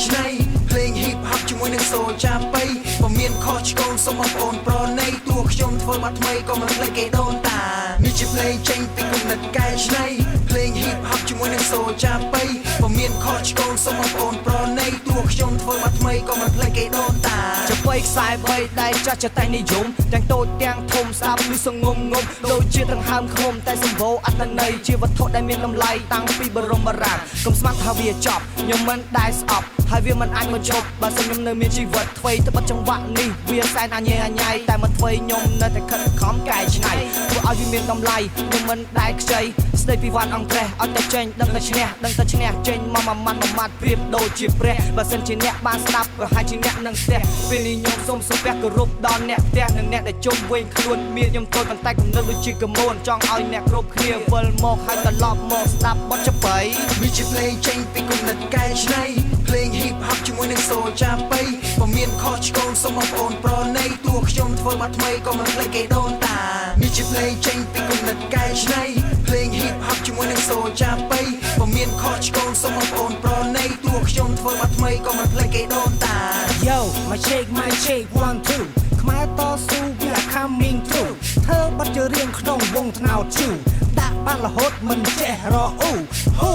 ឆ្នៃភ្លេង hip hop ជាមួយនឹង soul ចាំបីបើមានខុសឆ្គងសូមបងប្អូនប្រណីតួខ្ញុំធ្វើបាត់ថ្មីក៏មិនភ្លេចគេដូនតានេះជាភ្លេងចេញពីគំនិតកែច្នៃភ្លេង hip hop ជាមួយនឹង soul ចាំបីបើមានខុសឆ្គងសូមបងប្អូនប្រណីតួខ្ញុំធ្វើបាត់ថ្មីក៏មិនភ្លេចគេដូនតាចំបីខ្សែបីដែលចាស់ចតែនិយមទាំងតូចទាំងធំស្ដាប់ឬសងងងដូចជាដង្ហើមឃ្មុំតែសម្បូរអត្ថន័យជាវត្ថុដែលមានតម្លៃតាំងពីបរមបុរាណកុំស្មានថាវាចប់ខ្ញុំមិនដែលស្អប់ហើយវាមិនអាចមកជប់បើសិនខ្ញុំនៅមានជីវិតថ្មីទៅបិទចង្វាក់នេះវាសែនអញ្ញាអញ្ញាយតែមកថ្មីខ្ញុំនៅតែខិតខំកែច្នៃធ្វើឲ្យវាមានតម្លៃខ្ញុំមិនដែលខ្ចីស្ដីពីវត្តអង្គព្រះអត់តែចេញដឹងតែឈ្នះចេញមកមួយម៉ាត់ប្រៀបដូចជាព្រះបើសិនជាអ្នកបានស្ដាប់ប្រហែលជាអ្នកនឹងស្ទះពេលនេះខ្ញុំសូមសំពះគោរពដល់អ្នកផ្ទះនិងអ្នកដែលជុំវិញខ្លួនមានខ្ញុំតូចប៉ុន្តែគំនិតដូចជាកមូនចង់ឲ្យអ្នកគ្រប់គ្នាវិលមកហើយត្រឡប់មកស្ដាប់បទចបីវាជាភ្លេងចេញពីគំនិតកែច្នៃភ្លេង hip hop ជាមួយនឹង soul ចាំបីបើមានខុសឆ្គងសូមបងប្អូនប្រណីតួខ្ញុំធ្វើបាត់ថ្មីក៏មិនភ្លេចគេដូនតានេះជាភ្លេងចេញពីគំនិតកែច្នៃភ្លេង hip hop ជាមួយនឹង soul ចាំបីបើមានខុសឆ្គងសូមបងប្អូនប្រណីតួខ្ញុំធ្វើបាត់ថ្មីក៏មិនភ្លេចគេដូនតា Yo my shake 1 2ខ្មែរតស៊ូ we are coming through ធ្វើបាត់ជារៀងក្នុងវងថ្នោតជូដាក់បានរហូតមិនចេះរអ៊ូហ៊ូ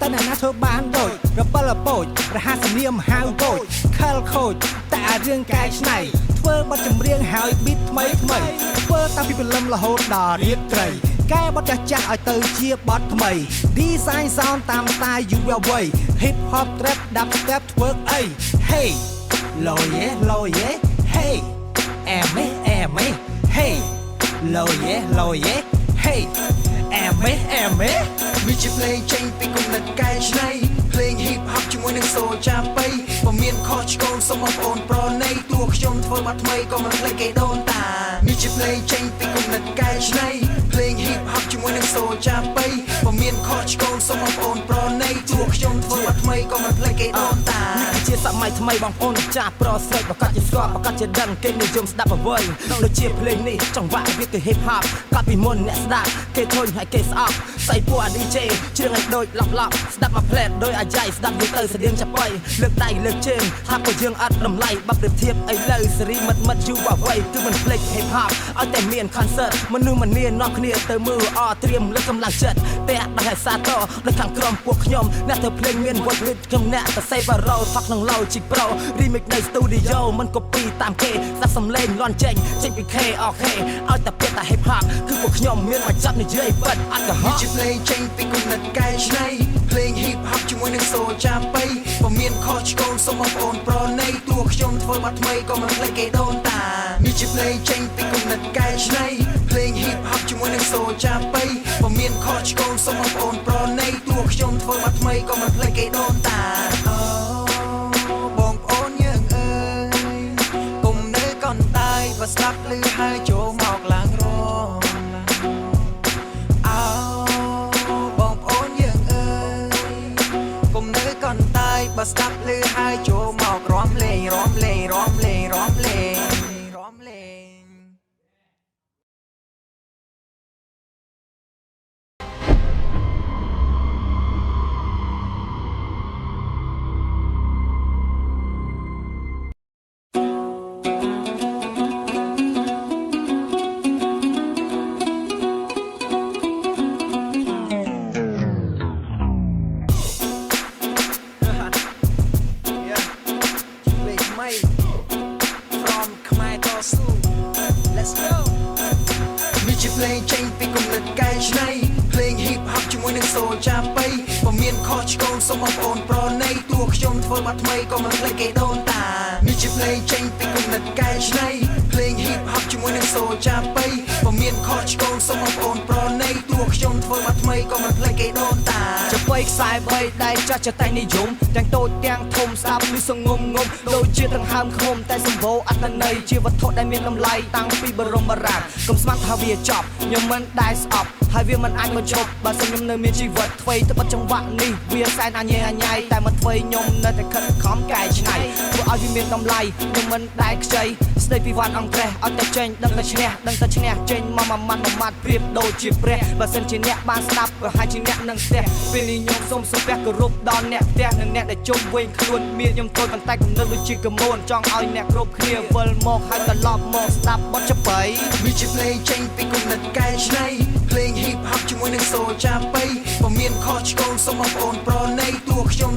តែអ្នកណាធ្វើបានដូចរពិលពូចរហ័សនាមហៅបូចខលខូចតែរឿងកែច្នៃធ្វើបទចម្រៀងហើយ beat ថ្មីធ្វើតាំងពីព្រលឹមរហូតដល់រាត្រីកែបទចាស់ឲ្យទៅជាបទថ្មី design sound តាមស្ទាយយុវវ័យ hip hop trap dub step ធ្វើអី hey low yeah hey em hey low yeah hey emវាជាភ្លេងចេញពីគំនិតកែច្នៃភ្លេង hip hop ជាមួយនឹង soul ចាំបីបើមានខុសឆ្គងសូមបងប្អូនប្រណីតួខ្ញុំធ្វើបាត់ថ្មីក៏មិនភ្លេចគេដូនតានេះជាភ្លេងចេញពីគំនិតកែច្នៃភ្លេង hip hop ជាមួយនឹង soul ចាំបីបើមានខុសឆ្គងសូមបងប្អូនប្រណីតួខ្ញុំធ្វើបាត់ថ្មីក៏មិនភ្លេចគេដូនតានេះគឺជាសម័យថ្មីបងប្អូនចាស់ប្រុសស្រីប្រកាសជាស្គាល់ប្រកាសជាដឹងគេនិយមស្ដាប់អ្វីដូចជាភ្លេងនេះចង្វាក់វាគឺ hip hop កាលពីមុនអ្នកស្ដាប់គេធុញហើយគេស្អប់ស្អីពួក DJ ច្រៀងឲ្យដូចឡប់ស្ដាប់មកផ្លែតដោយអាយ៉ៃស្ដាប់យូរទៅស្តៀងចាប់បីលើកដៃលើកជើងថាពួកយើងអត់តម្លៃបើប្រៀបធៀបអីលើសេរីមិត្តយូរអ្វីគឺមិនភ្លេច hip hop ឲ្យតែមាន concert មនុស្សម្នានាំគ្នាទៅមើលអត្រៀមលើកកម្លាំងចិត្តតែដល់ឲ្យសាទរដូចខាងក្រុមពួកខ្ញុំអ្នកធ្វើភ្លេងមានវត្តវិទ្យាខ្ញុំអ្នកទៅសេបារ៉ូថកក្នុង Logic Pro remix នៅ studio មិន copy តាមគេស្ដាប់សំឡេងលាន់ចេញពី K អូខេឲ្យតែពាក្យថា hip hop គឺពួកខ្ញុំមានមកចាប់និយាយពិតអត់កុហកជាភ្លេងចេញពីគំនិតកែច្នៃភ្លេង hip hop ជាមួយនឹង soul ចាំបីបើមានខុសឆ្គងសូមបងប្អូនប្រណីតួខ្ញុំធ្វើបាត់ថ្មីក៏មិនភ្លេចគេដូនតានេះជាភ្លេងចេញពីគំនិតកែច្នៃភ្លេង hip hop ជាមួយនឹង soul ចាំបីបើមានខុសឆ្គងសូមបងប្អូនប្រណីតួខ្ញុំធ្វើបាត់ថ្មីក៏មិនភ្លេចគេដូនតាបងប្អូនយើងអើយគុំនៅកនតែបើស្ដាប់ឮហើយចូលមកឡើងរងបើស្ដាប់ឮហើយចូលមករំលេងfrom ខ្មែរតស៊ូ Let's go នេះជាភ្លេងចេញពីគំនិតកែច្នៃភ្លេង hip hop ជាមួយនឹង soul ចាំបីបើមានខុសឆ្គងសូមបងប្អូនប្រណីតួខ្ញុំធ្វើបាត់ថ្មីក៏មិនភ្លេចគេដូនតានេះជាភ្លេងចេញពីគំនិតកែច្នៃភ្លេង hip hop ជាមួយនឹង soul ចាំបីបើមានខុសឆ្គងសូមបងប្អូនប្រណីតួខ្ញុំធ្វើបាត់ថ្មីក៏មិនភ្លេចគេដូនតាចំបីខ្សែបីដែលចាស់ចតែនិយមទាំងតូចទាំងធំស្ដាប់ឬសងងដូចជាដង្ហើមឃ្មុំតែសម្បូរអត្ថន័យជាវត្ថុដែលមានតម្លៃតាំងពីបរមបុរាណកុំស្មានថាវាចប់ខ្ញុំមិនដែលស្អប់ ហើយវាមិនអាចបញ្ចប់បើសិនខ្ញុំនៅមានជីវិតថ្មីទៅបិទចង្វាក់នេះវាសែនអញញ៉ៃតែមកធ្វើខ្ញុំនៅតែខិតខំកែច្នៃធ្វើឲ្យវាមានតម្លៃខ្ញុំមិនដែលខ្ចីស្ដីពីវត្តអង់គ្លេសអត់តែចេញដឹងតែឈ្នះចេញមកមួយម៉ាត់ប្រៀបដូចជាព្រះបើសិនជាអ្នកបានស្ដាប់ប្រហែលជាអ្នកនឹងស្ទះពេលនេះខ្ញុំសូមសំពះគោរពដល់អ្នកផ្ទះនិងអ្នកដែលជុំវិញខ្លួនមានខ្ញុំតូចប៉ុន្តែគំនិតដូចជាកមូនចង់ឲ្យអ្នកគ្រប់គ្នាវិលមកហើយត្រឡប់មកស្ដាប់បទចំបៃវាជាភ្លេងចេញពីគំនិតកែច្នៃភ្លេង hip hop ជាមួយនឹងសូលចាប៉ីបើមានខុសឆ្គងសូមបងប្អូនប្រណីតួខ្ញុំ